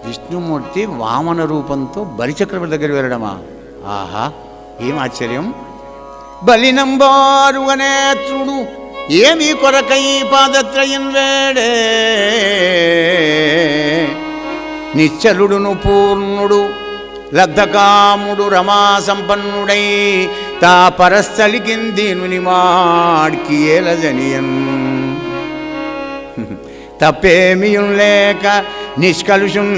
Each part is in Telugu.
విష్ణుమూర్తి వామన రూపంతో బలిచక్రవర్తి దగ్గర వెళ్ళడమా? ఆహా, ఏం ఆశ్చర్యం! బలినంబారు నేత్రుడు ఏమి కొరకై పాదత్రయం వేడే, నిశ్చలుడును పూర్ణుడు లబ్ధకాముడు రమా సంపన్నుడై తా పరస్థలికిందీనుని మాడ్కి ఏలజనియన్. తప్పేమియుం లేక నిష్కలుషుం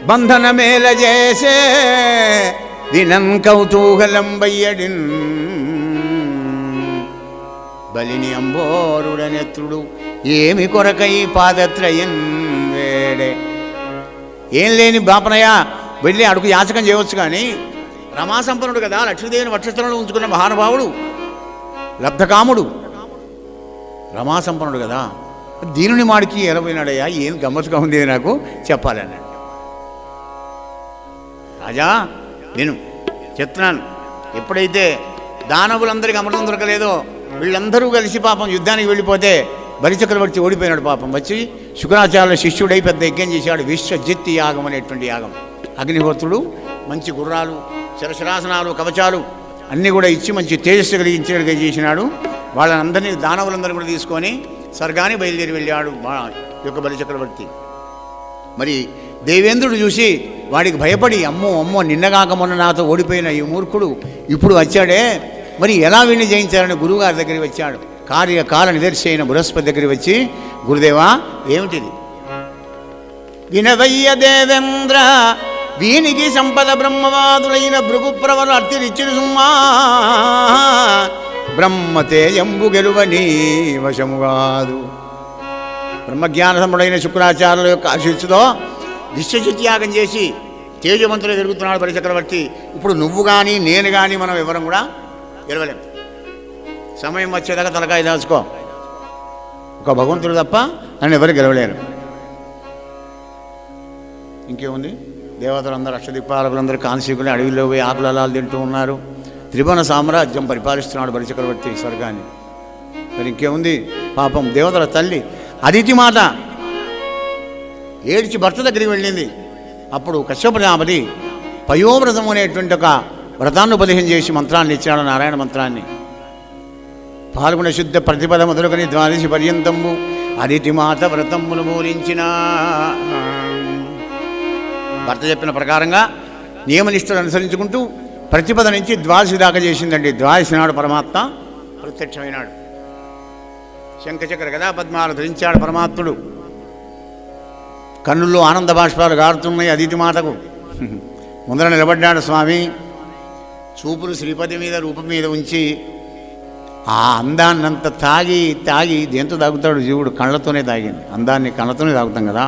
బంధనమేల చేసే దినం కౌతూహలంబయ్యడిన్. బలిని అంబోరుడనెత్రుడు ఏమి కొరకై పాదత్రయన్ వేడే. ఏం లేని బాపనయ్య వెళ్ళి అడుగు యాచకం చేయవచ్చు, కానీ రమాసంపన్నుడు కదా, లక్ష్మీదేవిని వక్షస్థలంలో ఉంచుకున్న మహానుభావుడు, లబ్ధకాముడు, రమాసంపన్నుడు కదా, దీనుని మాడికి ఎలబోయినాడయ్యా. ఏం గమ్మత్తుగా ఉంది నాకు చెప్పాలన్నాడు. రాజా నేను చెప్తున్నాను, ఎప్పుడైతే దానవులందరికీ అమృతం దొరకలేదో వీళ్ళందరూ కలిసి పాపం యుద్ధానికి వెళ్ళిపోతే బలిచక్రవర్తి ఓడిపోయినాడు. పాపం వచ్చి శుక్రాచార్యుల శిష్యుడై పెద్ద యజ్ఞం చేశాడు, విశ్వజిత్తి యాగం అనేటువంటి యాగం. అగ్నిహోత్రుడు మంచి గుర్రాలు, శరశరాసనాలు, కవచాలు అన్నీ కూడా ఇచ్చి మంచి తేజస్సు కలిగించేట్టుగా చేసినాడు. వాళ్ళందరినీ దానవులందరూ కూడా తీసుకొని స్వర్గానికి బయలుదేరి వెళ్ళాడు యొక్క బలిచక్రవర్తి. మరి దేవేంద్రుడు చూసి వాడికి భయపడి, అమ్మో అమ్మో నిన్నగాక మొన్న నాతో ఓడిపోయిన ఈ మూర్ఖుడు ఇప్పుడు వచ్చాడే, మరి ఎలా వీడిని జయించాలని గురువుగారి దగ్గరికి వచ్చాడు. కార్యకాల నిదర్శి అయిన బృహస్పతి దగ్గరికి వచ్చి, గురుదేవా ఏమిటిది? వినవయ్య దేవేంద్ర వీనికి సంపద బ్రహ్మవాదులైన భృగుప్రవరు అర్తిరిచ్చిరు సుమ్మా, బ్రహ్మతేజంబు గెలువని వశముగాదు. బ్రహ్మజ్ఞానసముడైన శుక్రాచార్యుల యొక్క ఆశీస్సుతో విశ్వజిత్యాగం చేసి తేజవంతులు పెరుగుతున్నాడు బలిచక్రవర్తి. ఇప్పుడు నువ్వు కానీ నేను కానీ మనం ఎవరం కూడా గెలవలేం. సమయం వచ్చేదాకా తలకాయ దాచుకో, ఒక భగవంతుడు తప్ప నన్ను ఎవరు గెలవలేరు. ఇంకేముంది, దేవతలందరూ అష్టదిక్పాలకులందరూ కాంశీకులు అడవిలో పోయి ఆకులలాలు తింటూ ఉన్నారు. త్రిభువన సామ్రాజ్యం పరిపాలిస్తున్నాడు బలిచక్రవర్తి స్వర్గాన్ని. మరి ఇంకేముంది, పాపం దేవతల తల్లి అదితి మాత ఏడ్చి భర్త దగ్గరికి వెళ్ళింది. అప్పుడు కశ్యపనామది పయోవ్రతం అనేటువంటి ఒక వ్రతాన్ని ఉపదేశం చేసి మంత్రాన్ని ఇచ్చాడు, నారాయణ మంత్రాన్ని. పాల్గొన శుద్ధ ప్రతిపద మొదలుకొని ద్వాదశి పర్యంతంబు అదితి మాత వ్రతమును బోధించిన. భర్త చెప్పిన ప్రకారంగా నియమనిష్టలు అనుసరించుకుంటూ ప్రతిపద నుంచి ద్వాదశి దాకా చేసిందండి. ద్వాదశి నాడు పరమాత్మ ప్రత్యక్షమైనాడు. శంఖచక్ర గదా పద్మాలు ధరించాడు పరమాత్ముడు. కన్నుల్లో ఆనంద బాష్పాలు గారుతున్నాయి అదితి మాతకు. ముందర నిలబడ్డాడు స్వామి. చూపులు శ్రీపతి మీద రూపం మీద ఉంచి ఆ అందాన్నంత తాగి తాగి దేంతో తాగుతాడు జీవుడు? కళ్ళతోనే తాగింది. అందాన్ని కళ్ళతోనే తాగుతాం కదా.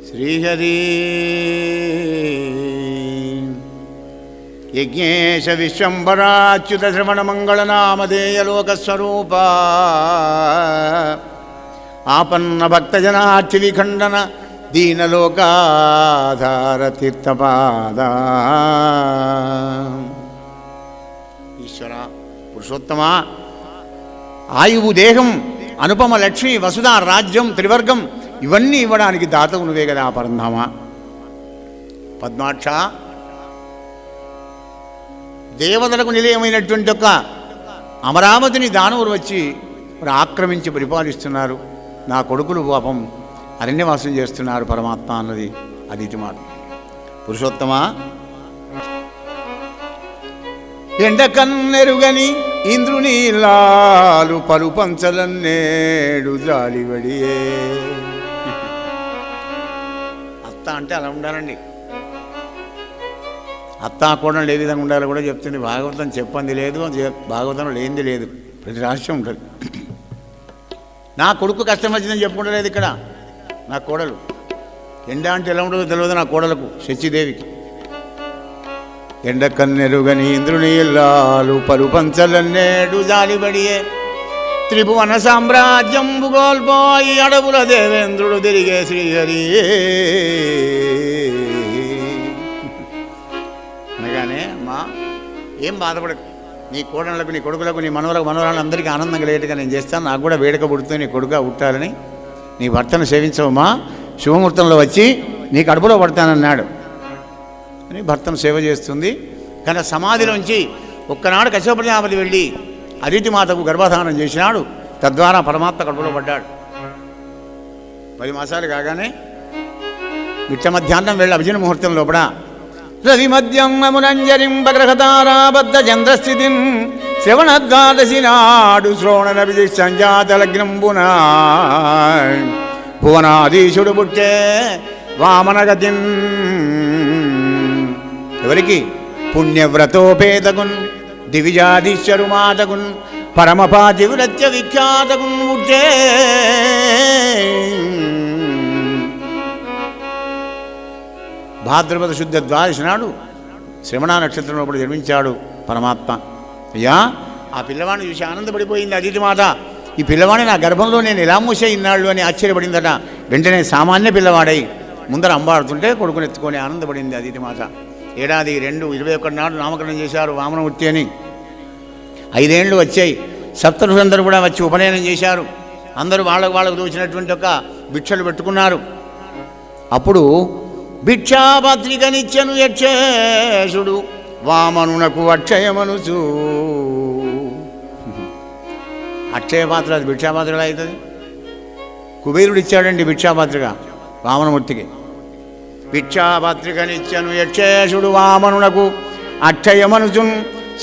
శ్రీహరి యజ్ఞేశ విశ్వంబరాచ్యుత శ్రవణ మంగళనామధేయ లోకస్వరూప ఆపన్న భక్తజనార్చి విఖండన దీనలోకాధార తీర్థపాద. ఈశ్వర పురుషోత్తమ, ఆయువు దేహం అనుపమ లక్ష్మి వసుధా రాజ్యం త్రివర్గం ఇవన్నీ ఇవ్వడానికి దాతవు నువ్వే కదా పరంధామ. పద్మాక్ష, దేవతలకు నిలయమైనటువంటి ఒక అమరావతిని దానవులు వచ్చి మరి ఆక్రమించి పరిపాలిస్తున్నారు. నా కొడుకులు పాపం అరణ్యవాసం చేస్తున్నారు పరమాత్మ అన్నది అదితి మాట. పురుషోత్తమ, ఎండ కన్నెరుగని ఇంద్రుని లాలు పలు పంచలన్నేడు జాలివడియే. అత్త అంటే అలా ఉండాలండి. అత్త కూడా ఏ విధంగా ఉండాలో కూడా చెప్తుంది భాగవతం. చెప్పంది లేదు, భాగవతంలో లేనిది లేదు, ప్రతి రహస్యం ఉంటుంది. నా కొడుకు కష్టం వచ్చిందని చెప్పుకుంటలేదు ఇక్కడ నా కోడలు. ఎండ అంటే ఎలా ఉంటుందో తెలియదు నా కోడలకు శశిదేవికి. ఎండ కన్నెరుగని ఇంద్రుని ఇల్లాలు పలు పంచలన్నేడు జాలిబడియే త్రిభువన సామ్రాజ్యంబు గోల్పోయి అడవుల దేవేంద్రుడు తిరిగే శ్రీహరి. అనగానే అమ్మా ఏం బాధపడకు, నీ కోడళ్ళకు నీ కొడుకులకు నీ మనవలకు మనవరాలు అందరికీ ఆనందంగా లేటుగా నేను చేస్తాను. నాకు కూడా వేడుక పుడుతుంది నీ కొడుక పుట్టాలని. నీ భర్తను సేవించవమ్మా. శుభముహూర్తంలో వచ్చి నీ కడుపులో పడతానన్నాడు అని భర్తను సేవ చేస్తుంది. కానీ సమాధిలోంచి ఒక్కనాడు కశ్యప ప్రజాపతి వెళ్ళి అదితి మాతకు గర్భధానం చేసినాడు. తద్వారా పరమాత్మ కడుపులో పడ్డాడు. 10 మాసాలు కాగానే మిట్ట మధ్యాహ్నం వెళ్ళి అభిజన ముహూర్తం లోపల రవి మధ్యం అమునంజరింపగ్రహతారాబద్ధ చంద్రస్థితిం శ్రవణద్వాదశి నాడు శ్రోణనభి సంజాతలగ్నంబునా భువనాధీశుడు పుట్టే వామనగతిం. ఎవరికి? పుణ్యవ్రతోపేతకున్ దివిజాధీశ్వరు మాతకున్ పరమపాతి విరత్య విఖ్యాతకున్ పుట్టే. భాద్రపద శుద్ధ ద్వాదశి నాడు శ్రవణ నక్షత్రంలో కూడా జన్మించాడు పరమాత్మ. అయ్యా, ఆ పిల్లవాడిని చూసి ఆనందపడిపోయింది అదితి మాత. ఈ పిల్లవాడిని నా గర్భంలో నేను ఎలా మూసే ఇన్నాళ్ళు అని ఆశ్చర్యపడిందట. వెంటనే సామాన్య పిల్లవాడై ముందర అంబాడుతుంటే కొడుకుని ఎత్తుకొని ఆనందపడింది అదితి మాత. ఏడాది 21 నాడు నామకరణం చేశారు వామనమూర్తి అని. 5 ఏళ్ళు వచ్చాయి. సప్తఋషులందరూ కూడా వచ్చి ఉపనయనం చేశారు. అందరూ వాళ్ళకు దోచినటువంటి ఒక భిక్షలు పెట్టుకున్నారు. అప్పుడు భిక్షాపత్రికనిచ్చెను యక్షేషుడు వామనునకు అక్షయమనుచు. అక్షయపాత్ర, అది భిక్షాపాత్ర అవుతుంది. కుబేరుడు ఇచ్చాడండి భిక్షాపాత్రిక వామనమూర్తికి. భిక్షాపత్రికనిచ్చెను యక్షేషుడు వామనునకు అక్షయమనుచున్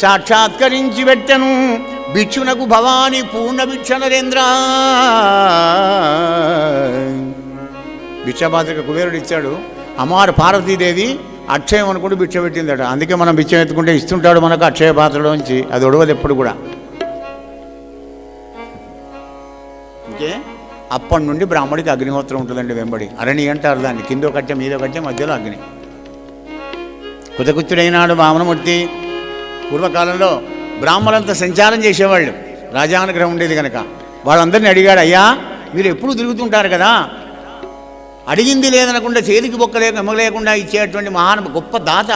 సాక్షాత్కరించి పెట్టెను భిక్షునకు భవాని పూర్ణ భిక్ష నరేంద్ర. భిక్షాపాత్రిక కుబేరుడు ఇచ్చాడు. అమ్మవారు పార్వతీదేవి అక్షయం అనుకుంటూ భిక్ష పెట్టిందట. అందుకే మనం భిక్షం ఎత్తుకుంటే ఇస్తుంటాడు మనకు అక్షయ పాత్రలోంచి. అది ఒడవదు ఎప్పుడు కూడా. ఇంకే అప్పటి నుండి బ్రాహ్మడికి అగ్నిహోత్రం ఉంటుందండి వెంబడి. అరణి అంటారు దాన్ని. కిందో కట్టె మీదో కట్టె మధ్యలో అగ్ని. కుతకుత్తుడైనాడు వామనమూర్తి. పూర్వకాలంలో బ్రాహ్మణులంతా సంచారం చేసేవాళ్ళు. రాజానుగ్రహం ఉండేది కనుక వాళ్ళందరినీ అడిగాడు, అయ్యా మీరు ఎప్పుడు తిరుగుతుంటారు కదా, అడిగింది లేదనకుండా చేతికి ఎమ్మలేకుండా ఇచ్చేటువంటి గొప్ప దాత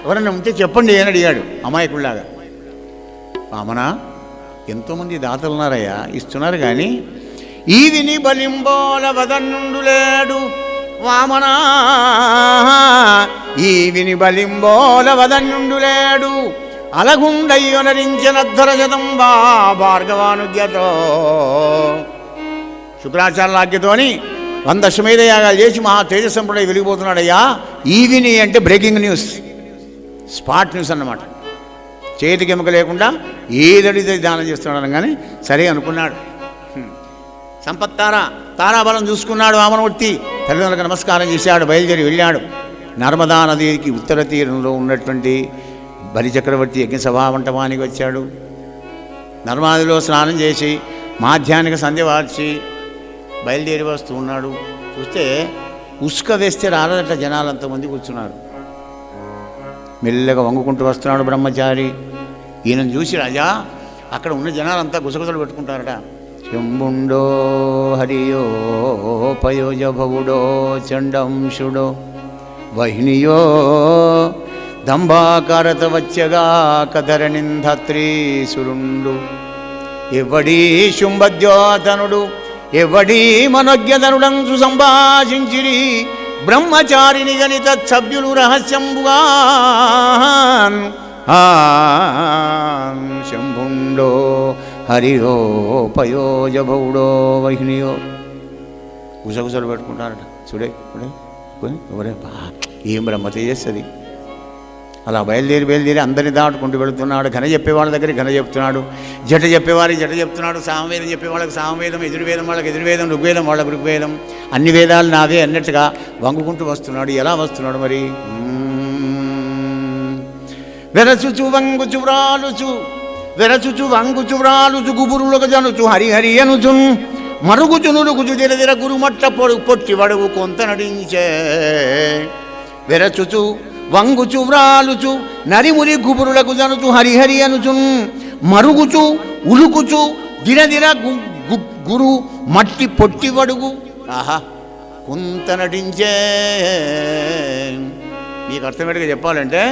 ఎవరన్నా ఉంటే చెప్పండి అని అడిగాడు అమాయకుల్లాగా. వామన, ఎంతోమంది దాతలు ఉన్నారయ్యా, ఇస్తున్నారు కానీ ఈ విని బలింబోల వదన్నుండు లేడు వామన, ఈ విని బలింబోల వదన్నుండు లేడు అలగుండయ్యొనరించనద్ధర జతంబా భార్గవానుజ్ఞతో. శుక్రాచార్యుల ఆజ్ఞతోని 100 అశ్వమేధ యాగాలు చేసి మహా తేజస్సంపుడై వెలిగిపోతున్నాడయ్యా. ఈవిని అంటే బ్రేకింగ్ న్యూస్, స్పాట్ న్యూస్ అన్నమాట. చేతికి ఎముక లేకుండా ఏదడితే దానం చేస్తున్నాడు కానీ సరే అనుకున్నాడు. తారాబలం చూసుకున్నాడు వామనమూర్తి. తల్లిదండ్రులకు నమస్కారం చేశాడు. బయలుదేరి వెళ్ళాడు. నర్మదా నదికి ఉత్తర తీరంలో ఉన్నటువంటి బలిచక్రవర్తి యజ్ఞ సభామంటపానికి వచ్చాడు. నర్మదాలో స్నానం చేసి మాధ్యాహ్నిక సంధ్య వార్చి బయలుదేరి వస్తూ ఉన్నాడు. చూస్తే ఉసుక వేస్తే రాలదట, జనాలు అంతమంది కూర్చున్నారు. మెల్లగా వంగుకుంటూ వస్తున్నాడు బ్రహ్మచారి. ఈయనను చూసి రాజా అక్కడ ఉన్న జనాలంతా గుసగుసలు పెట్టుకుంటారట. శంభుండో హరియో పయోజ భవుడో చండంశుడో వహినియో దంభాకరత వచ్చగా కధరణింధత్రీసురుండు ఎవడీ శుంభద్యోతనుడు ఎవడీ మనోజ్ఞతనుడంచు సంభాషించిరి బ్రహ్మచారిని గణిత సభ్యులు రహస్యంబుగా శంభుండో హరిహో పయోజ భౌడో వహినియో. గుసగుసలు పెట్టుకుంటారట. చూడే ఎవరే ఏం బ్రహ్మ తేజస్సది. అలా బయలుదేరి అందరినీ దాటుకుంటూ వెళుతున్నాడు. ఘన చెప్పేవాళ్ళ దగ్గర ఘన చెప్తున్నాడు, జట చెప్పేవారికి జట చెప్తున్నాడు, సామవేదం చెప్పేవాళ్ళకి సామవేదం, ఎదుర్వేదం వాళ్ళకి ఎదుర్వేదం, ఋగ్వేదం వాళ్ళకి ఋగ్వేదం, అన్ని వేదాలు నావే అన్నట్టుగా వంగుకుంటూ వస్తున్నాడు. ఎలా వస్తున్నాడు మరి? వెరచుచు వంగుచు వ్రాలుచు వెరచుచు వంగుచు వ్రాలుచు గుబురులకు జనుచు హరిహరి అనుచు మరుగుచు నురుగుచు దిరదిర గురుమట్ట పొట్టి వడుగు కొంత నడించే. వెరచుచు వంగుచు వ్రాలుచు నరిమురి గుబురులకు జనుచు హరిహరి అనుచు మరుగుచు ఉలుకుచు దిరదిర గురు మట్టి పొట్టి వడుగు. ఆహా, కొంత నటించే. మీకు అర్థమేటగా చెప్పాలంటే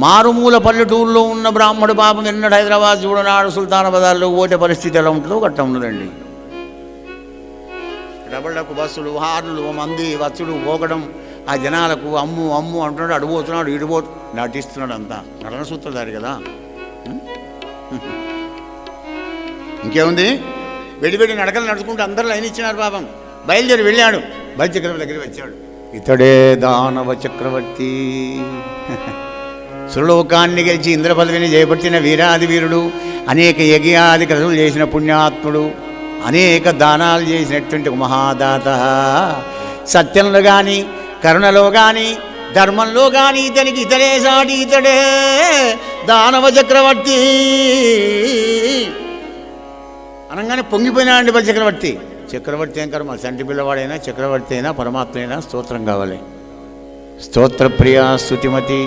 మారుమూల పల్లెటూరులో ఉన్న బ్రాహ్మడు పాపం ఎన్నడు హైదరాబాద్ చూడనాడు సుల్తానాబాద్లో ఓటే పరిస్థితి ఎలా ఉంటుందో గట్ట ఉన్నదండి. డబళ్ళకు బస్సులు, హార్నులు, మంది వచ్చుడు పోకడం, ఆ జనాలకు అమ్ము అమ్ము అంటున్నాడు, అడుగుతున్నాడు, నటిస్తున్నాడు, అంతా నటన సూత్రధారి కదా. ఇంకేముంది, వెడివెడి నడకలు నడుచుకుంటూ అందరూ లైన్ ఇచ్చినారు. పాపం బయలుదేరి వెళ్ళాడు, బలిచక్రవర్తి దగ్గరికి వచ్చాడు. ఇతడే దానవ చక్రవర్తి, సురలోకాన్ని గెలిచి ఇంద్ర పదవిని చేపట్టిన వీరాది వీరుడు, అనేక యజ్ఞాది క్రతువులు చేసిన పుణ్యాత్ముడు, అనేక దానాలు చేసినటువంటి ఒక మహాదాత. సత్యంలో కానీ, కరుణలో కానీ, ధర్మంలో కానీ ఇతనికి ఇతడే సాటి, ఇతడే దానవ చక్రవర్తి అనగానే పొంగిపోయినాడండి బలి చక్రవర్తి. చక్రవర్తి ఏం కర్మ, సంటి పిల్లవాడైనా చక్రవర్తి అయినా పరమాత్మ అయినా స్తోత్రం కావాలి. స్తోత్రప్రియ స్తుతిమతి,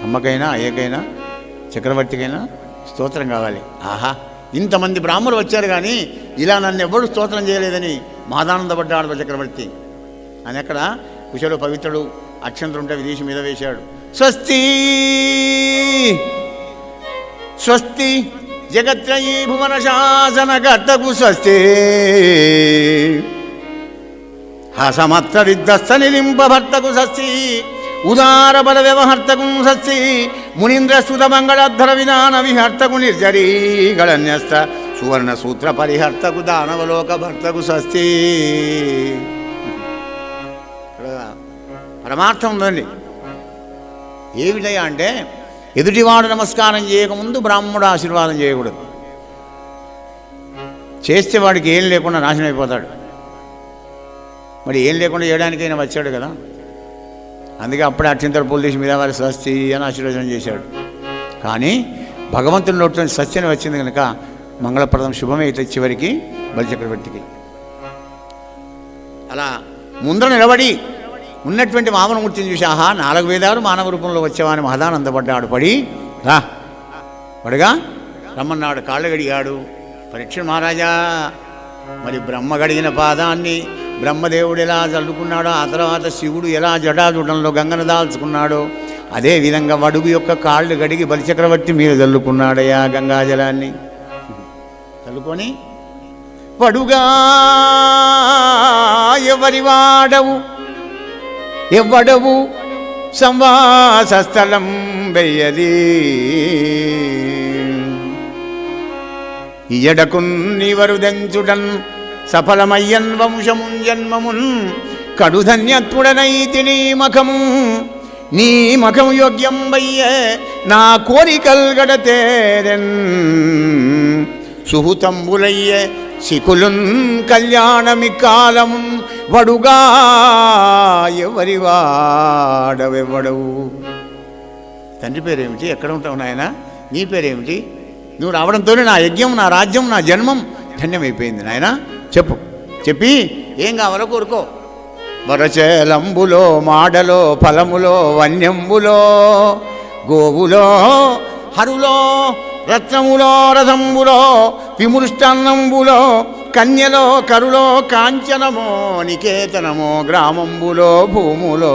అమ్మకైనా అయ్యకైనా చక్రవర్తికైనా స్తోత్రం కావాలి. ఆహా, ఇంతమంది బ్రాహ్మణులు వచ్చారు కానీ ఇలా నన్ను ఎవరు స్తోత్రం చేయలేదని మహదానందపడ్డాడు చక్రవర్తి. అని అక్కడ కుశలో పవిత్రుడు అక్షంతలు ఉంటే విదేశీ మీద వేశాడు. స్వస్తి స్వస్తి జగత్రయీ భువన శాసన కర్తకు స్వస్తి, హసమత్ర విధ్వస్త నిలింప భర్తకు స్వస్తి, ఉదార బల వ్యవహర్తకు స్వస్తి, మునీంద్ర సుత మంగళాధర విధాన విహర్తకు నిర్జరీ గళన్యస్త సువర్ణ సూత్ర పరిహర్తకు దానవలోక భర్తకు స్వస్తి. పరమార్థం ఉందండి. ఏమిటయ్యా అంటే, ఎదుటివాడు నమస్కారం చేయకముందు బ్రాహ్మణుడు ఆశీర్వాదం చేయకూడదు. చేస్తే వాడికి ఏం లేకుండా నాశనం అయిపోతాడు. మరి ఏం లేకుండా చేయడానికైనా వచ్చాడు కదా, అందుకే అప్పుడే అత్యంత పూలు తీసి మీద వారి స్వస్తి అని ఆశీర్వచనం చేశాడు. కానీ భగవంతుని నోట్లో స్వస్తి అని వచ్చింది కనుక మంగళప్రదం శుభమే ఇట్లా చివరికి బలిచక్రవర్తికి. అలా ముందర నిలబడి ఉన్నటువంటి వామనమూర్తిని చూసి, ఆహా 4 వేదాలు మానవ రూపంలో వచ్చేవాని మహదానందపడ్డాడు. పడి రా పడగా రమ్మన్నాడు, కాళ్ళు గడిగాడు. పరీక్ష మహారాజా, మరి బ్రహ్మ గడిగిన పాదాన్ని బ్రహ్మదేవుడు ఎలా చల్లుకున్నాడో, ఆ తర్వాత శివుడు ఎలా జటాజుటంలో గంగను దాల్చుకున్నాడో, అదేవిధంగా వడుగు యొక్క కాళ్ళు గడిగి బలిచక్రవర్తి మీద చల్లుకున్నాడయ్యా గంగాజలాన్ని. చల్లుకొని, వడుగా ఎవరి వాడవు ఎవ్వడవు సంవాస స్థలం వెయ్యది, ఇయడకున్ నివరుదెంచుటన్ సఫలమయ్యన్ వంశమున్ జన్మమున్ కడుధన్యత్పుడనైతి నీ మఖము యోగ్యం వయ్యే నా కోరికల్ గడతేరెన్ సుహుతంబులయ్యే శికులున్ కళ్యాణమి కాలమున్ వడుగా ఎవరి వాడవెవ్వడవు. తండ్రి పేరేమిటి, ఎక్కడ ఉంటావు నాయన, నీ పేరేమిటి, నువ్వు రావడంతోనే నా యజ్ఞం, నా రాజ్యం, నా జన్మం ధన్యమైపోయింది నాయన, చెప్పు. చెప్పి ఏం కావాలో కోరుకో. వరచేలంబులో మాడలో ఫలములో వన్యంబులో గోవులో హరులో రత్నములో రథంబులో విమృష్టాన్నంబులో కన్యలో కరులో కాంచనమో నికేతనమో గ్రామంబులో భూములో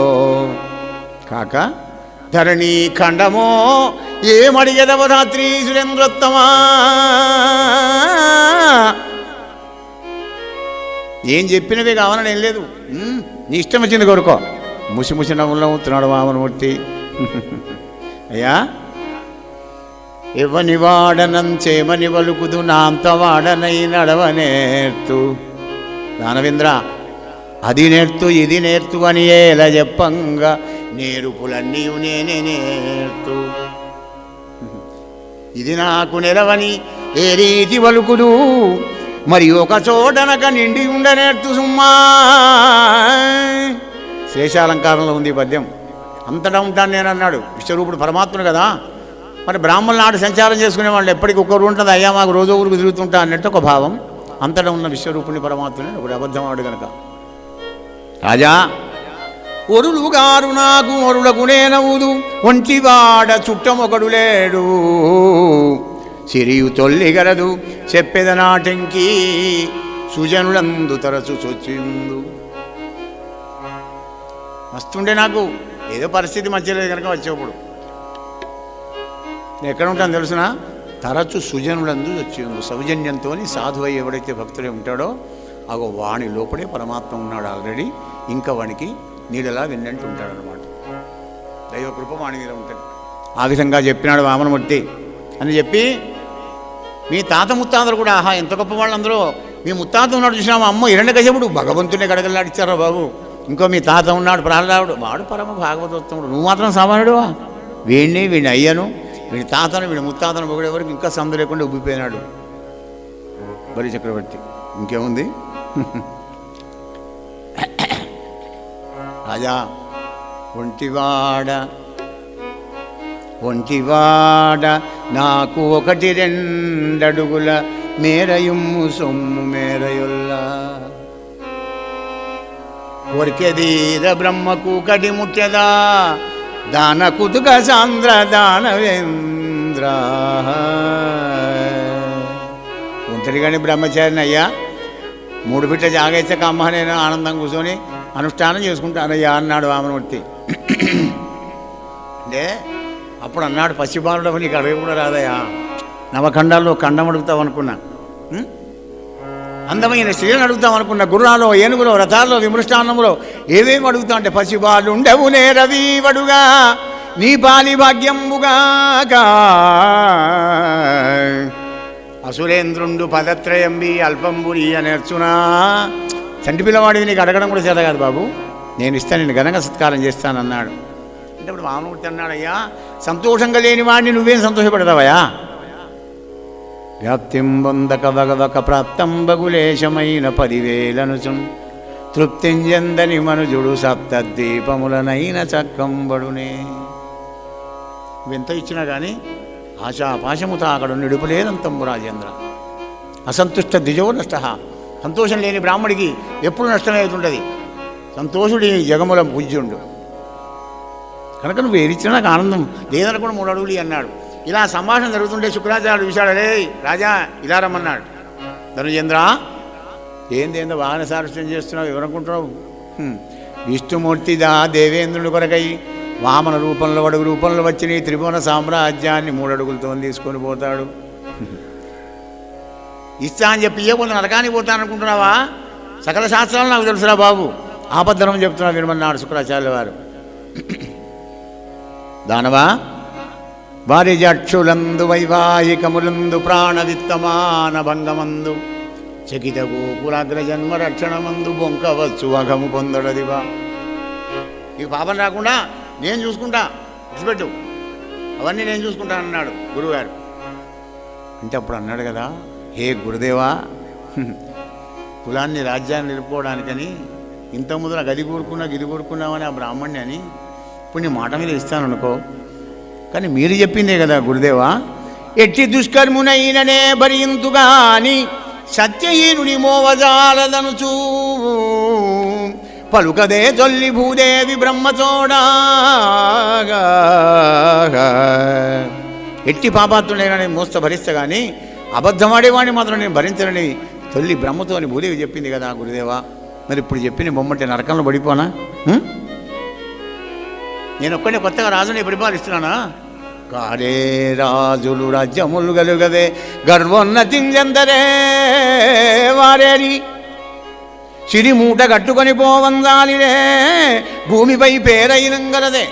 కాక ధరణీ ఖండమో ఏమడిగెదవరాత్రి సురేంద్రోత్తమా. ఏం చెప్పినవే కావాలని ఏం లేదు, నీ ఇష్టం వచ్చింది కోరుకో. ముసి నవ్వుల్లో ఉంటున్నాడు వామనమూర్తి. అయ్యా, ఇవ్వని వాడనం చేమని వలుకుదు నాంత వాడనై నడవనేర్తు. దానవేంద్ర, అది నేర్తు ఇది నేర్తు అని ఎలా చెప్పంగా నేర్పులన్నీ నేనే నేర్తు. ఇది నాకు నెలవని ఏ రీతి వలుకుడు మరి ఒక చోటనక నిండి ఉండనేర్తు సుమ్మా. శేషాలంకారంలో ఉంది ఈ పద్యం. అంతటా ఉంటాను నేను అన్నాడు. విశ్వరూపుడు పరమాత్ముడు కదా, మరి బ్రాహ్మణుల నాడు సంచారం చేసుకునే వాళ్ళు ఎప్పటికి ఒక్కరు ఉంటుంది, అయ్యా మాకు రోజు ఊరికి తిరుగుతుంటా అన్నట్టు ఒక భావం. అంతటా ఉన్న విశ్వరూపుని పరమాత్ముని ఒకటి అబద్ధమాడు కనుక. రాజా, ఒరులు గారు నాకు ఒరులకు నేనవుదు, ఒంటివాడ చుట్టమొకడు లేడు, సిరియు తొల్లిగలదు చెప్పెదనాటంకి సుజనులందు తరచు చొచ్చిందు. వస్తుండే నాకు ఏదో పరిస్థితి మంచిలేదు కనుక వచ్చేప్పుడు. నేను ఎక్కడ ఉంటాను తెలుసునా, తరచు సుజనులందు వచ్చి సౌజన్యంతో సాధువై ఎవడైతే భక్తుడే ఉంటాడో అగో వాణి లోపలే పరమాత్మ ఉన్నాడు ఆల్రెడీ. ఇంకా వానికి నీడలా విన్నట్టు ఉంటాడనమాట. దైవ కృప వాణి మీద ఉంటుంది. ఆ విధంగా చెప్పినాడు వామనమూర్తి అని చెప్పి, మీ తాత ముత్తాతలు కూడా ఆహా ఎంత గొప్ప వాళ్ళందరూ. మీ ముత్తాత ఉన్నాడు చూసినా, మా అమ్మ హిరణ్యకశిపుడు భగవంతుని గడగలాడిచ్చారా బాబు. ఇంకో మీ తాత ఉన్నాడు ప్రహ్లాదుడు, వాడు పరమ భాగవతోత్తముడు. నువ్వు మాత్రం సామాన్యుడువా. వీడిని అయ్యను, వీడి తాతను వీడి ముత్తాతను పొగిడే వరకు ఇంకా సందు లేకుండా ఉబ్బిపోయినాడు బలి చక్రవర్తి. ఇంకేముంది రాజా, ఒంటివాడ నాకు 1-2 అడుగుల మేరయుమ్ము సొమ్ము మేరయుల్లా కొరికెదీర బ్రహ్మకు కడి ముఖ్యదా దాన కుతుక సాంద్ర దానవేంద్ర. ఒంటరిగాని బ్రహ్మచారిని అయ్యా, 3 బిడ్డ జాగేశాక అమ్మ నేను ఆనందం కూర్చొని అనుష్ఠానం చేసుకుంటానయ్యా అన్నాడు వామనమూర్తి. అంటే అప్పుడు అన్నాడు, పసిబాలుడవు నీకు అడగ కూడా రాదయ్యా, నవఖండాల్లో ఖండం అడుగుతావు అనుకున్నా, అందమైన స్త్రీలను అడుగుతాం అనుకున్న, గుర్రాలో ఏనుగులో రథాల్లో విమృష్టాన్నంలో ఏవేమి అడుగుతా అంటే పసిబాలు ఉండవు నేరవీవడుగా నీ పాలి భాగ్యంబుగాక అసురేంద్రుండు పదత్రయంబి అల్పంబురి అనేర్చునా. చంటి పిల్లవాడివి నీకు అడగడం కూడా చేత కాదు బాబు, నేను ఇస్తాను, నేను ఘనంగా సత్కారం చేస్తానన్నాడు. అంటే ఇప్పుడు వామనమూర్తి అన్నాడయ్యా, సంతోషంగా లేని వాడిని నువ్వేం సంతోషపడతావయ్యా. వ్యాప్తిం బొందక వగవక ప్రాప్తం బగులేశమైన 10,000 తృప్తింజందని మనుజుడు సప్తద్వీపములనైన చక్కంబడునే. ఎంత ఇచ్చినా కానీ ఆశాపాశముతో అక్కడ నిడుపులేనంతంబు రాజేంద్ర. అసంతుష్ట ద్విజో నష్ట. సంతోషం లేని బ్రాహ్మడికి ఎప్పుడు నష్టమవుతుంటుంది. సంతోషుడి జగముల పూజ్యుండు కనుక నువ్వు ఏరిచ్చినా నాకు ఆనందం లేదనుకుని 3 అడుగులు అన్నాడు. ఇలా సంభాషణ జరుగుతుంటే శుక్రాచార్యుడు చూశాడు, రే రాజా ఇలా రమ్మన్నాడు. ధనుజేంద్ర ఏందేందో వాహన సారస్యం చేస్తున్నావు, ఎవరనుకుంటున్నావు? విష్ణుమూర్తిదా దేవేంద్రుని కొరకై వామన రూపంలో అడుగు రూపంలో వచ్చిన ఈ త్రిభువన సామ్రాజ్యాన్ని 3 అడుగులతో తీసుకొని పోతాడు. ఇస్తా అని చెప్పి కొంత నరకానికి పోతాననుకుంటున్నావా? సకల శాస్త్రాలు నాకు తెలుసురా బాబు, ఆపద్ధనం చెప్తున్నా వినమన్నాడు శుక్రాచార్యుల వారు. దానవా వారి జక్షులందు వైవాహికములందు ప్రాణవిత్తమాన భంగమందు చకిత గోకులాగ్ర జన్మ రక్షణమందు బొంకవచ్చు అఘము పొందడదివా. ఈ పాపం రాకుండా నేను చూసుకుంటా, విడిచిపెట్టు, అవన్నీ నేను చూసుకుంటానన్నాడు గురువుగారు. అంటే అప్పుడు అన్నాడు కదా, హే గురుదేవా, కులాన్ని రాజ్యాన్ని నిలుపుకోవడానికని ఇంత ముందు నాకు అది కోరుకున్నా గిది కోరుకున్నామని ఆ బ్రాహ్మణ్ణి అని ఇప్పుడు నీ మాట మీద ఇస్తాననుకో, కానీ మీరు చెప్పిందే కదా గురుదేవా, ఎట్టి దుష్కర్మునైననే భరింతుగాని సత్యహీనుడి మోవజాలదనుచూ పలుకదే తొల్లి భూదేవి బ్రహ్మచోడాగా. ఎట్టి పాపాత్రుడైనా నేను మోస్త భరిస్తా కానీ అబద్ధమాడేవాడిని మాత్రం నేను భరించనని తొల్లి బ్రహ్మతో అని భూదేవి చెప్పింది కదా గురుదేవా. మరి ఇప్పుడు చెప్పిన బొమ్మంటే నరకంలో పడిపోనా? నేను ఒక్కడే కొత్తగా రాజుని పరిపాలిస్తున్నానా? కారే రాజులు రాజ్యములు గలుగదే గర్వోన్నతింజందరే వారేరి సిరిమూట కట్టుకొని పోవందాలిరే భూమిపై పేరైనంగలదే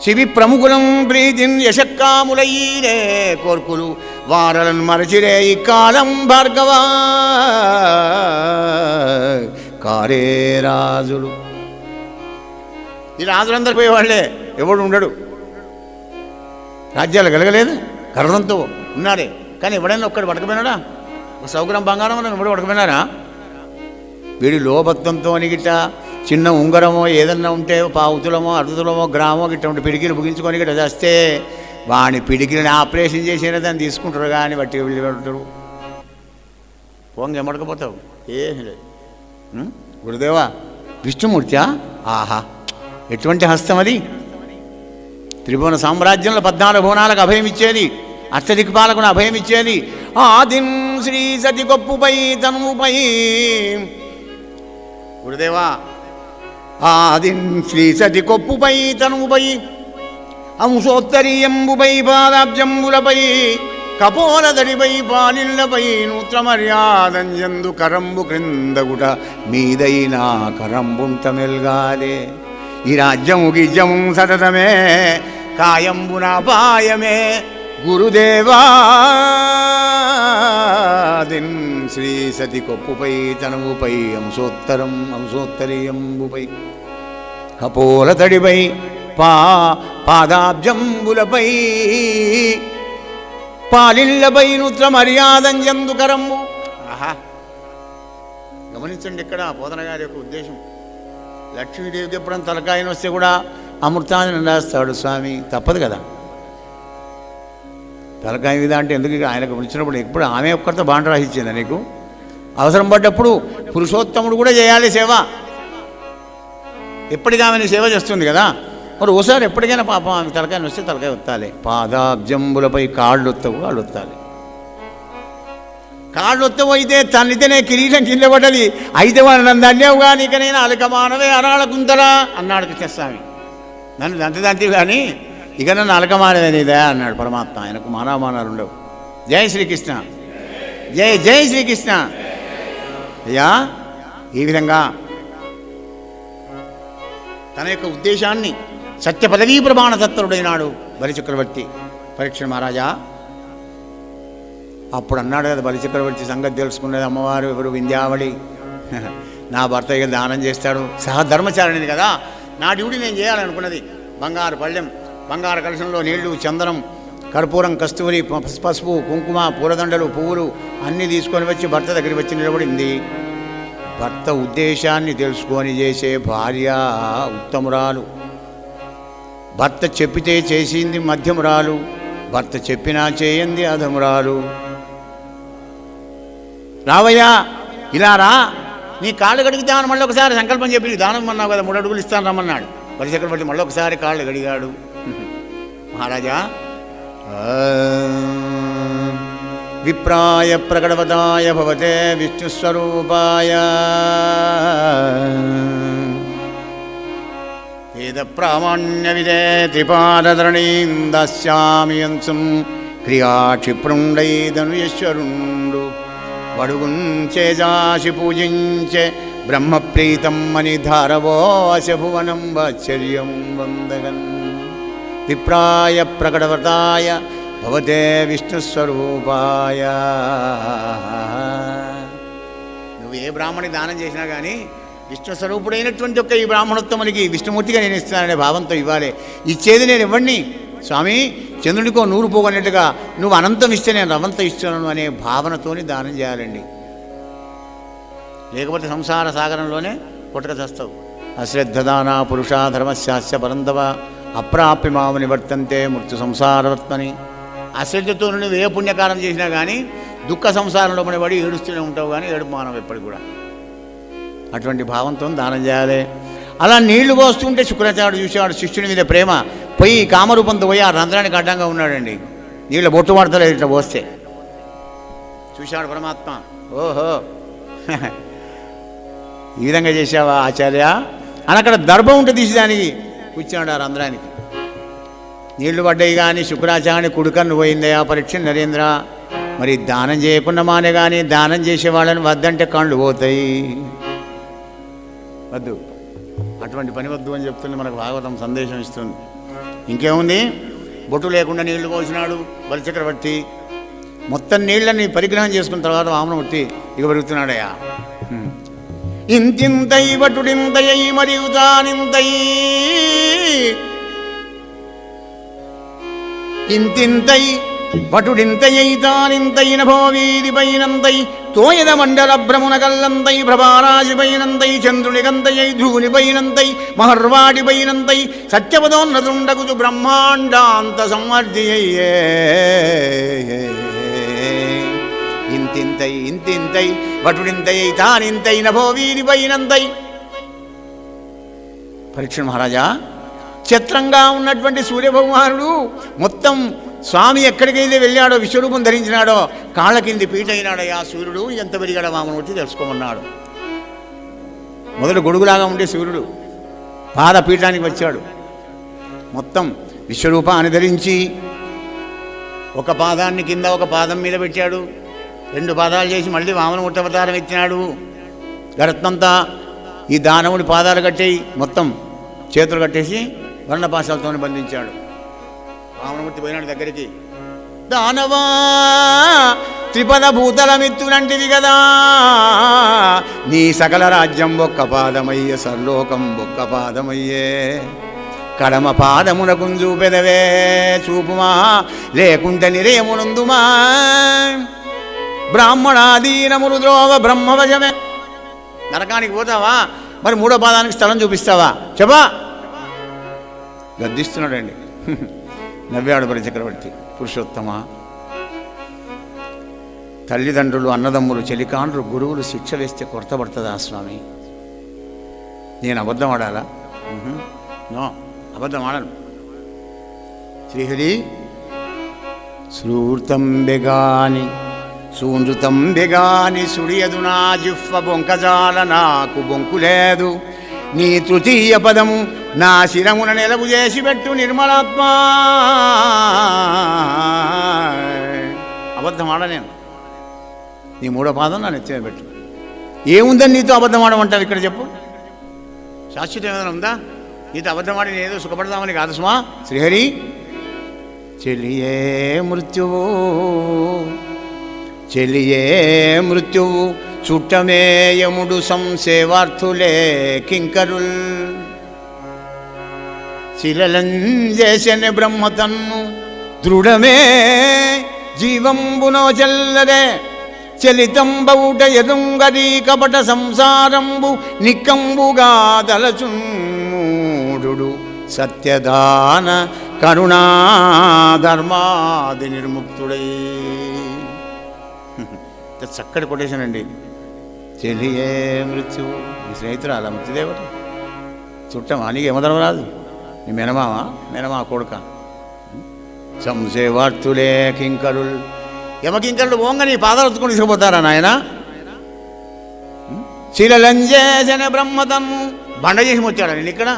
శివి ప్రముఖులం ప్రీతిన్ యశక్కాములయ్యే కోర్కులు వారలను మరచిరే ఈ కాలం భార్గవా. కారే రాజులు, ఈ రాజులందరూ పోయేవాళ్లే, ఎవడు ఉండడు. రాజ్యాలు కలగలేదు, గర్వంతో ఉన్నారే, కానీ ఎవడైనా ఒక్కడు పడకపోయినాడా? ఒక సౌగ్రం బంగారం ఎవడు పడకపోయినారా? వీడి లోభత్వంతో గిట్ట చిన్న ఉంగరమో ఏదన్నా ఉంటే పావుతులమో అర్ధతులమో గ్రామో గిట్ట ఉంటే పిడికిలు ముగించుకొని గిట్ట చేస్తే వాడిని పిడికిలని ఆపరేషన్ చేసినా దాన్ని తీసుకుంటారు కానీ బట్టి వెళ్ళి పెడతారు. పోంగ ఎమ్మడకపోతావు ఏం లేదు. గురుదేవా విష్ణుమూర్తి, ఆహా ఎటువంటి హస్తం అది! త్రిభువన సామ్రాజ్యంలో 14 భువనాలకు అభయం ఇచ్చేది, అష్టదిక్పాలకు అభయం ఇచ్చేది. ఆదిన్ శ్రీ సతి గొప్పుపై తనుపై గురుదేవా, ఆదిన్ శ్రీ సతి కొప్పుపై తనుపై అంశోత్తరీయంబుపై పాదాబ్జంబులపై కపోలదడిపై పాలిళ్లపై నూత్రమర్యాదంజందు కరంబు క్రిందగుట మీదైనా కరంబుంత మెల్గాలే. ఈ రాజ్యము గిజ్యము సతతమే కాయంబునాపాయమే గురుదేవాదిన్ శ్రీ సతి కొప్పుపై తనువుపై అంశోత్తరీయంబుపై కపోల తడిపై పాదాబ్జంబులపై పాలిళ్లపై నూత్ర మర్యాదంజందు కరంబు. ఆహా, గమనించండి ఇక్కడ పోతన గారి యొక్క ఉద్దేశం. లక్ష్మీదేవికి ఎప్పుడైనా తలకాయన వస్తే కూడా అమృతాన్ని రాస్తాడు స్వామి, తప్పదు కదా. తలకాయ మీద అంటే ఎందుకు, ఆయనకు పిలిచినప్పుడు ఎప్పుడు ఆమె ఒక్కరితో బాండ రాసిచ్చిందా నీకు? అవసరం పడ్డప్పుడు పురుషోత్తముడు కూడా చేయాలి సేవ. ఎప్పటికీ ఆమె సేవ చేస్తుంది కదా. మరి ఓసారి ఎప్పటికైనా పాపం ఆమె తలకాయని వస్తే తలకాయ ఒత్తాలి. పాదాబ్జంబులపై కాళ్ళు ఒత్తవు, కాళ్ళు ఒత్తాలి. కాళ్ళు ఒత్తవు అయితే తన్నితేనే కిరీటం కింద పడ్డది. అయితే వాళ్ళు నన్ను దండేవు కానీ ఇక నేను అలకమానవే అరాళకుంతరా అన్నాడు కృష్ణస్వామి. నన్ను దంతివి కానీ ఇక నన్ను అలకమానవేనిదా అన్నాడు పరమాత్మ. ఆయనకు మానవమానాలు ఉండవు. జై శ్రీకృష్ణ, జై జై శ్రీకృష్ణ. అయ్యా, ఈ విధంగా తన యొక్క ఉద్దేశాన్ని సత్య పదవీ ప్రమాణ తత్పరుడైనాడు బలిచక్రవర్తి పరీక్ష మహారాజా. అప్పుడు అన్నాడు కదా బలిచక్రవర్తి సంగతి తెలుసుకున్నది అమ్మవారు ఎవరు, వింధ్యావళి. నా భర్త ఇక దానం చేస్తాడు, సహధర్మచారిణిది కదా, నా డ్యూటీ నేను చేయాలనుకున్నది. బంగారు పళ్ళెం, బంగారు కలశంలో నీళ్లు, చందనం, కర్పూరం, కస్తూరి, పసుపు, కుంకుమ, పూలదండలు, పువ్వులు అన్నీ తీసుకొని వచ్చి భర్త దగ్గరికి వచ్చి నిలబడింది. భర్త ఉద్దేశాన్ని తెలుసుకొని చేసే భార్య ఉత్తమురాలు. భర్త చెప్పితే చేసింది మధ్యమురాలు, భర్త చెప్పినా చేయంది అధమురాలు. రావయ్యా, ఇలా రా, నీ కాళ్ళు కడిగితాను. మళ్ళీ ఒకసారి సంకల్పం చెప్పి దానం అన్నావు కదా, 3 అడుగులు ఇస్తాను రమ్మన్నాడు. బలిచక్రవర్తి మళ్ళీ ఒకసారి కాళ్ళు కడిగాడు. మహారాజా, విప్రాయ ప్రకటవతాయ భవతే విష్ణుస్వరూపాయ వేద ప్రామాణ్య విదే త్రిపాదరణీం దాస్యామి అంశం క్రియాక్షిప్రుండైదనుయేశ్వరుండు వడుగుంచేజాసి పూజించే బ్రహ్మప్రీతం అని ధారవోశ భువనం వాచర్యం వందగన్. విప్రాయ ప్రకటవతాయ భవతే విష్ణుస్వరూపాయ. నువ్వు ఏ బ్రాహ్మణి దానం చేసినా కానీ విష్ణుస్వరూపుడైనటువంటి యొక్క ఈ బ్రాహ్మణోత్తమునికి విష్ణుమూర్తిగా నేను ఇస్తాననే భావంతో ఇవ్వాలి. ఇచ్చేది నేను ఇవ్వండి స్వామి, చంద్రుడికో 100 పోగొన్నట్టుగా నువ్వు అనంతం ఇస్తే నేను రవంతం ఇస్తున్నాను అనే భావనతోని దానం చేయాలండి. లేకపోతే సంసార సాగరంలోనే కొట్టక చేస్తావు. అశ్రద్ధదాన పురుషా ధర్మశాస్య పరంధవ అప్రాప్య మామ నివర్తంతే మృత్యు సంసారవర్తని. అశ్రద్ధతో నువ్వు ఏ పుణ్యకారం చేసినా కానీ దుఃఖ సంసారంలో పడి ఏడుస్తూనే ఉంటావు, కానీ ఏడుపు మానవు ఎప్పటికి కూడా. అటువంటి భావంతో దానం చేయాలి. అలా నీళ్లు పోస్తుంటే శుక్రాచార్యుడు చూసేవాడు శిష్యుని మీద ప్రేమ, పోయి కామరూపంతో పోయి ఆ రంధ్రానికి అడ్డంగా ఉన్నాడండి. నీళ్ళు బొట్టు పడతలేదు ఇట్లా పోస్తే. చూశాడు పరమాత్మ, ఓహో ఈ విధంగా చేసావా ఆచార్య అని అక్కడ దర్భం ఉంటే తీసేదానికి కూర్చున్నాడు ఆ రంధ్రానికి. నీళ్లు పడ్డాయి కానీ శుక్రాచార్యుని కుడుకన్ను పోయిందయా పరీక్ష నరేంద్ర. మరి దానం చేయకుండా మానే కానీ దానం చేసేవాళ్ళని వద్దంటే కళ్ళు పోతాయి, వద్దు, అటువంటి పని వద్దు అని చెప్తుంది మనకు భాగవతం సందేశం ఇస్తుంది. ఇంకేముంది, బొట్టు లేకుండా నీళ్లు పోసినాడు బలిచక్రవర్తి. మొత్తం నీళ్ళని పరిగ్రహం చేసుకున్న తర్వాత వామనమూర్తి ఇక పెరుగుతున్నాడయ్యా. ఇంతింతై వటుడింతై మరియుతానింతై ఇంతింతై వటుడింతయైతానింతై నభోవీదిపైనంతై తోయద మండల భ్రమునగల్లంతై ప్రభారాశిపైనంతై చంద్రునికంతయై ధూనిపైనంతై మహర్వాడిపైనంతై సత్యపదోన్నతుండగుచు బ్రహ్మాండాంత సంవర్ధియయ్యే. ఇంతింతై ఇంతింతై వటుడింతయైతానింతై నభోవీదిపైనంతై. పరీక్ష మహారాజా, చిత్రంగా ఉన్నటువంటి సూర్యభగవానుడు మొత్తం స్వామి ఎక్కడికైతే వెళ్ళాడో విశ్వరూపం ధరించినాడో కాళ్ళ కింది పీట అయినాడయ్యా సూర్యుడు. ఎంత పెరిగాడో వామనమూర్తి తెలుసుకోమన్నాడు. మొదలు గొడుగులాగా ఉండే సూర్యుడు పాదపీఠానికి వచ్చాడు. మొత్తం విశ్వరూపాన్ని ధరించి ఒక పాదాన్ని కింద ఒక పాదం మీద పెట్టాడు, 2 పాదాలు చేసి మళ్ళీ వామనమూర్తి అవతారం ఎత్తినాడు. గరత్నంతా ఈ దానవుడి పాదాలు కట్టేయి, మొత్తం చేతులు కట్టేసి వర్ణపాశాలతో బంధించాడు. వామనమూర్తి పోయినాడు దగ్గరికి. దానవా త్రిపద భూతలమిత్తునంటిది కదా, నీ సకల రాజ్యం ఒక్క పాదమయ్యే, సర్లోకం ఒక్క పాదమయ్యే. కడమ పాదమునకు చూపెదవే చూపుమా, లేకుంటే నిరేమునందుమా. బ్రాహ్మణాదీనములు ద్రోవ బ్రహ్మవశమే. నరకానికి పోతావా, మరి 3వ పాదానికి స్థలం చూపిస్తావా చెప్పా. గద్దిస్తున్నాడండి. నవ్వాడు బలిచక్రవర్తి. పురుషోత్తమ, తల్లిదండ్రులు, అన్నదమ్ములు, చెలికాండ్రు, గురువులు శిక్ష వేస్తే కొరతపడుతుందా స్వామి? నేను అబద్ధం ఆడాలా? నో, అబద్ధం ఆడను. శ్రీహరి శ్రూర్తం బెగాని సూనృతం బెగాని సుడియదు నా జిహ్వ బొంకజాల, నాకు బొంకు లేదు. నీ తృతీయ పదము నా శిరమున నెలవు చేసి పెట్టు నిర్మలాత్మ. అబద్ధం ఆడ నేను. నీ 3వ పాదం నా నెత్తిన పెట్టు. ఏముందని నీతో అబద్ధం ఆడమంటావు ఇక్కడ చెప్పు. శాశ్వతం ఏమైనా ఉందా? నీతో అబద్ధం ఆడి నేను ఏదో సుఖపడదామని కాదు సుమా. శ్రీహరి చెలియే మృత్యువు, చెలియే మృత్యువు, చుట్టమేయముడు సంసేవార్థులే కింకరుల్. శిలలంజేసిన బ్రహ్మతన్ను దృఢమే జీవంబునో చెల్లదే. చలితంబవుట ఎదుంగరీ కపట సంసారంబు నిక్కంబుగా దలచుడు. సత్యదాన కరుణా ధర్మాది నిర్ముక్తుడై. చక్కటి కొటేషన్ అండి. చెలియే మృత్యువు. నీ స్నేహితురాల మృత్యుదేవత, చుట్టమా, నీకు యమధర్మరాజు, నీ మెనమా కొడుక. సంసేవార్థులే కింకరుల్. యమకింకరులు ఓంగ నీ పాదాలు ఎత్తుకొని తీసుకుపోతారా నాయన? శిలలంజేసిన బ్రహ్మతన్ను బండ చేసి వచ్చాడా నేను ఇక్కడ?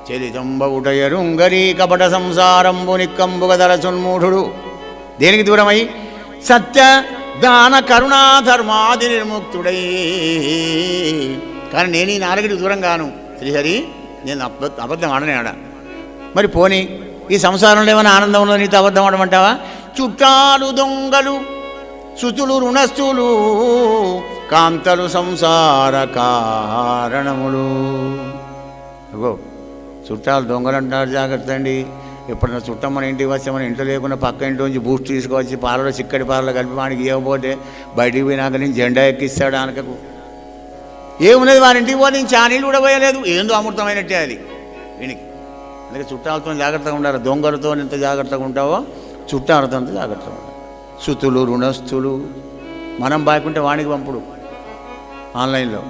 చలితంబవుట ఎరుంగరీ కపట సంసారంబు నిక్కంబుగ దలచున్మూఢుడు. దేనికి దూరమై? సత్య దాన కరుణా ధర్మాది నిర్ముక్తుడై. కానీ నేను ఈ 4కి దూరం గాను. శ్రీహరి నేను అబద్ధం ఆడనే ఆడ. మరి పోనీ ఈ సంసారంలో ఏమైనా ఆనందం ఉన్నదో నీతో అబద్ధం ఆడమంటావా? చుట్టాలు దొంగలు, సుతులు రుణస్థులు, కాంతలు సంసార కారణములు. అగో చుట్టాలు దొంగలు అంటారు, జాగ్రత్త అండి. ఎప్పుడన్నా చుట్టం మన ఇంటికి వచ్చి మన ఇంట్లో లేకుండా పక్క ఇంటి నుంచి బూస్ట్ తీసుకొచ్చి పాలలో చిక్కటి పాలలో కలిపి వాడికి ఇవ్వకపోతే బయటికి పోయినాక నేను జెండా ఎక్కిస్తాడు ఆనకకు. ఏమున్నది వారి ఇంటికి పోతే నేను చానీళ్ళు కూడా పోయలేదు. ఏందో అమృతమైనట్టే అది వీనికి. అందుకే చుట్టాలతో జాగ్రత్తగా ఉండాలి. దొంగలతో ఎంత జాగ్రత్తగా ఉంటావో చుట్టాలతో అంత జాగ్రత్తగా ఉండాలి. సుతులు రుణస్థులు. మనం బాగుంటే వాడికి పంపుడు ఆన్లైన్లో.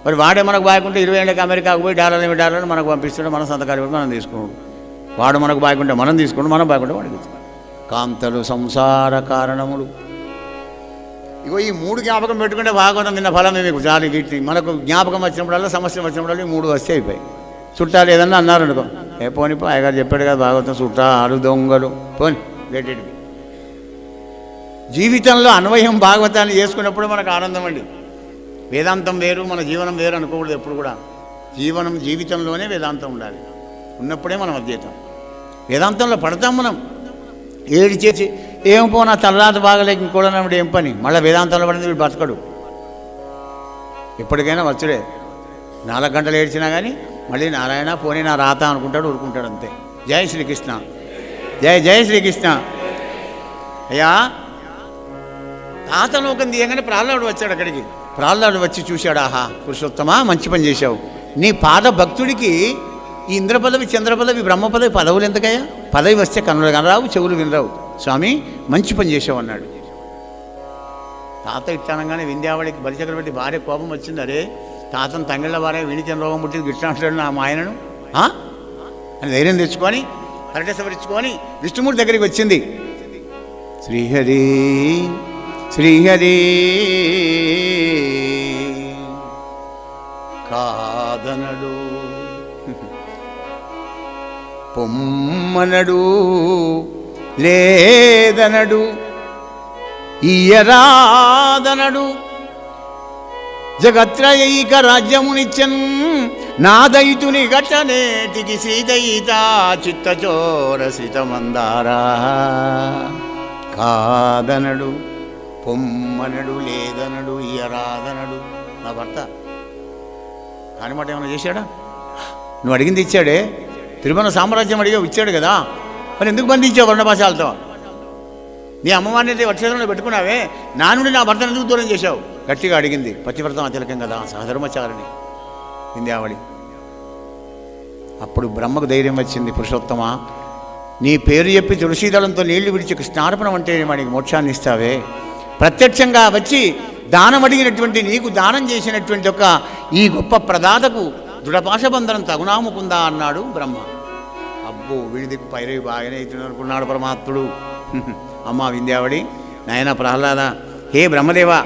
మరి వాడే మనకు బాగుంటే 20 ఏళ్ళకి అమెరికాకు పోయి $1 మనకు పంపిస్తాడు. మన సంతకాలు పెట్టి మనం తీసుకున్నాడు. వాడు మనకు బాగుంటే మనం తీసుకుంటాం, మనం బాగుంటే వాడికి ఇస్తాం. కాంతలు సంసార కారణములు. ఇగో ఈ 3 జ్ఞాపకం పెట్టుకుంటే భాగవతం తిన్న ఫలం మీకు చాలు. వీటిని మనకు జ్ఞాపకం వచ్చినప్పుడల్లా, సమస్య వచ్చినప్పుడల్లా ఈ 3 వస్తే అయిపోయి. చుట్టాలు ఏదన్నా అన్నారు అనుకో, పోనీ అయ్యగారు చెప్పాడు కదా భాగవతం, చుట్టాలు దొంగలు పోని లెట్. జీవితంలో అన్వయం భాగవతాన్ని చేసుకున్నప్పుడు మనకు ఆనందం అండి. వేదాంతం వేరు, మన జీవనం వేరు అనుకోకూడదు ఎప్పుడు కూడా. జీవితంలోనే వేదాంతం ఉండాలి. ఉన్నప్పుడే మనం అద్వైతం. వేదాంతంలో పడతాం మనం. ఏడు చేసి ఏం పోనా తల్లాత బాగలేక ఇంకోడన్నప్పుడు ఏం పని, మళ్ళీ వేదాంతంలో పడింది వీడు బతకడు. ఎప్పటికైనా వచ్చుడే. 4 గంటలు ఏడ్చినా కానీ మళ్ళీ నారాయణ పోనీ నా రాత అనుకుంటాడు, ఊరుకుంటాడు అంతే. జై శ్రీకృష్ణ, జై జై శ్రీకృష్ణ. అయ్యా తాతలోకం తీయగానే ప్రహ్లాదుడు వచ్చాడు అక్కడికి. ప్రహ్లాదుడు వచ్చి చూశాడు, ఆహా పురుషోత్తమా మంచి పని చేశావు. నీ పాద భక్తుడికి ఈ ఇంద్ర పదవి, చంద్ర పదవి, బ్రహ్మ పదవి, పదవులు ఎందుకయ్యా? పదవి వస్తే కన్నులు కనరావు, చెవులు వినరావు. స్వామి మంచి పని చేసావు అన్నాడు. తాత ఇట్లనగానే వింధ్యావళికి బలిచక్రవర్తి భార్య కోపం వచ్చింది. అరే తాతను తంగిళ్ళ భార్య వినిచని రోగం పుట్టింది, గిట్లా అంటాడు నా మా ఆయనను అని ధైర్యం తెచ్చుకొని పరిటసపరుచుకొని విష్ణుమూర్తి దగ్గరికి వచ్చింది. శ్రీహరి శ్రీహరి కాదనడు, పొమ్మనడు, లేదనడు ఇయ్యరాదనడు జగత్రయైక రాజ్యమునిచ్చన్ నాదైతుని గట్టనేటికి శ్రీదయిత చిత్తచోరసిత మందారా కాదనడు పొమ్మనడు లేదనడు ఇయ్యరాదనడు. నా భర్త కాని మాట ఏమైనా చేశాడా? నువ్వు అడిగింది ఇచ్చాడే. తిరుమల సామ్రాజ్యం అడిగావు, ఇచ్చాడు కదా, మరి ఎందుకు బంధించావు వర్ణభాషాలతో? నీ అమ్మవారిని వక్షేత్రంలో పెట్టుకున్నావే, నా నుండి నా భర్తను ఎందుకు దూరం చేశావు? గట్టిగా అడిగింది. పతివ్రతం అతిలకం కదా, సహధర్మచారిణి వింధ్యావళి. అప్పుడు బ్రహ్మకు ధైర్యం వచ్చింది. పురుషోత్తమ, నీ పేరు చెప్పి తులసీదళంతో నీళ్లు విడిచి కృష్ణార్పణం అంటే వాడికి మోక్షాన్ని ఇస్తావే, ప్రత్యక్షంగా వచ్చి దానం అడిగినటువంటి నీకు దానం చేసినటువంటి ఒక ఈ గొప్ప ప్రదాతకు దృఢపాశబంధనం తగునాముకుందా అన్నాడు బ్రహ్మ. అబ్బో, వీడిది పైరవి బాగానే అవుతుంది అనుకున్నాడు పరమాత్ముడు. అమ్మా వింధ్యావళి, నాయన ప్రహ్లాద, హే బ్రహ్మదేవా,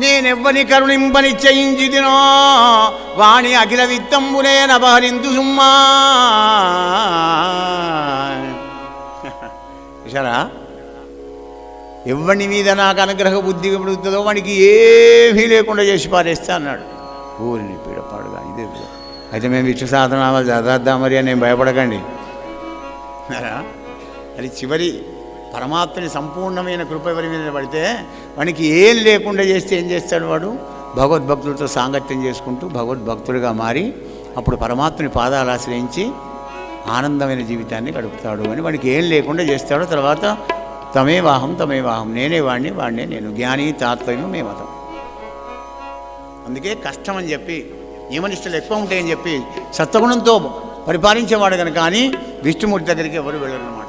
నేనెవ్వని కరుణింపని చేయించిదినో వాణి అఖిల విత్తంబునే నభరింతు సుమ్మా. చూసారా, ఎవరి మీద నాకు అనుగ్రహ బుద్ధి పుడుతుందో వాడికి ఏమీ లేకుండా చేసి పారేస్తా అన్నాడు. ఊరిని పీడపాడుగా ఇదే. అయితే మేము విష్ణు సాధనాలు చదివేద్దాం మరి అని నేను భయపడకండి. అది చివరి పరమాత్మని సంపూర్ణమైన కృప ఎవరి మీద పడితే వానికి ఏం లేకుండా చేస్తే ఏం చేస్తాడు వాడు? భగవద్భక్తులతో సాంగత్యం చేసుకుంటూ భగవద్భక్తుడిగా మారి అప్పుడు పరమాత్మని పాదాలు ఆశ్రయించి ఆనందమైన జీవితాన్ని గడుపుతాడు అని వానికి ఏం లేకుండా చేస్తాడు. తర్వాత తమేవాహం తమేవాహం, నేనే వాడిని వాడినే నేను, జ్ఞాని తాత్పర్యం మే మతం. అందుకే కష్టం అని చెప్పి, నియమనిష్టలు ఎక్కువ ఉంటాయని చెప్పి సత్వగుణంతో పరిపాలించేవాడు కనుక కానీ విష్ణుమూర్తి దగ్గరికి ఎవరు వెళ్ళరు అన్నమాట.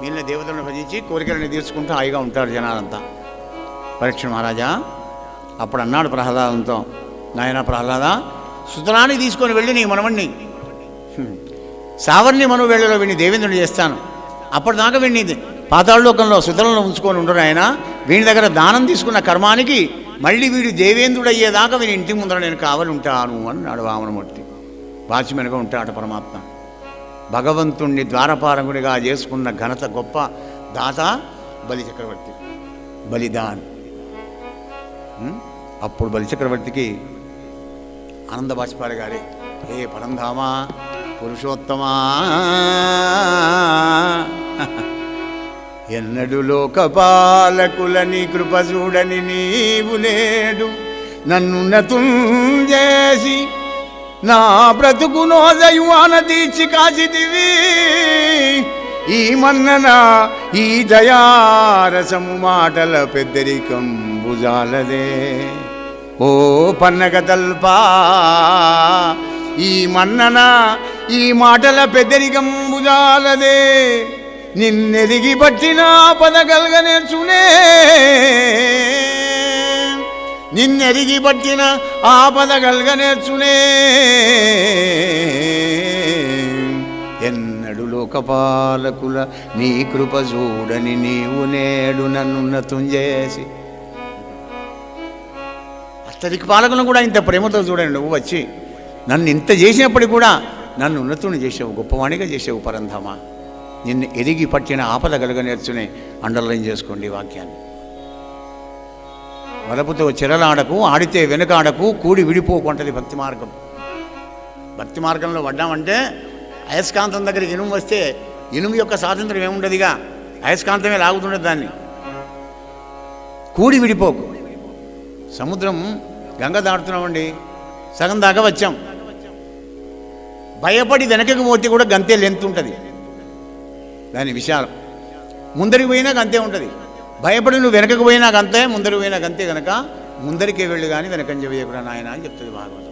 వీళ్ళ దేవతలను భజించి కోరికలను తీర్చుకుంటూ హాయిగా ఉంటారు జనాలంతా. పరీక్ష మహారాజా అప్పుడు అన్నాడు ప్రహ్లాదంతో, నాయన ప్రహ్లాద, సుతరాన్ని తీసుకొని వెళ్ళి నీ మనవణ్ణి సావర్ణి మను వేళలో వీడిని దేవేంద్రుని చేస్తాను. అప్పటిదాకా వీడిని పాతాళలోకంలో సుతరంలో ఉంచుకొని ఉండరు ఆయన. వీడి దగ్గర దానం తీసుకున్న కర్మానికి మళ్ళీ వీడు దేవేంద్రుడు అయ్యేదాకా వీని ఇంటి ముందర నేను కావలి ఉంటాను అన్నాడు వామనమూర్తి. వాచ్మెన్గా ఉంటాడు పరమాత్మ. భగవంతుణ్ణి ద్వారపాలకుడిగా చేసుకున్న ఘనత గొప్ప దాత బలిచక్రవర్తి, బలిదాన్. అప్పుడు బలిచక్రవర్తికి ఆనంద బాష్పాలు గారే, హే పరంధామా పురుషోత్తమా, ఎన్నడు లోకపాలకులని కృప చూడని నీవు నేడు నన్ను నతుంజేసి నా బ్రతుకునో దైవాన తీర్చి కాచితివి. ఈ మన్నన ఈ దయారసము మాటల పెద్దరికం భుజాలదే. ఓ పన్నగ తల్పా, ఈ మన్నన ఈ మాటల పెద్దరికం భుజాలదే. నిన్నెరిగి పట్టిన పదగల్గ నేర్చునే, నిన్నెరిగి పట్టిన ఆపదగల్గ నేర్చునే. ఎన్నడు లోకపాలకుల నీ కృప చూడని నీవు నేడు నన్ను ఉన్నతుంజేసి. అష్టదిక్ పాలకులను కూడా ఇంత ప్రేమతో చూడండి. నువ్వు వచ్చి నన్ను ఇంత చేసినప్పటికీ కూడా నన్ను ఉన్నతుని చేసావు, గొప్పవాణిగా చేసావు పరంధామా. నిన్ను ఎరిగి పట్టిన ఆపద కలుగ నేర్చునే. అండర్లైన్ చేసుకోండి వాక్యాన్ని. వలపుతో చెరలాడకు, ఆడితే వెనుకాడకు, కూడి విడిపోకుంటుంది భక్తి మార్గం. భక్తి మార్గంలో పడ్డామంటే అయస్కాంతం దగ్గరికి ఇనుము వస్తే ఇనుము యొక్క స్వాతంత్రం ఏముండదుగా, అయస్కాంతమే లాగుతుండదు దాన్ని. కూడి విడిపోకు. సముద్రం గంగ దాటుతున్నామండి, సగం దాకా వచ్చాం. భయపడి వెనకకి పోతే కూడా గంతే లెంత్ ఉంటుంది దాని విశాలం. ముందరికి పోయినాక అంతే ఉంటుంది. భయపడి నువ్వు వెనకకు పోయినాక అంతే, ముందరికి పోయినాక అంతే. కనుక ముందరికే వెళ్ళు కానీ వెనకంజ వేయకురా నాయన అని చెప్తుంది భాగవతం.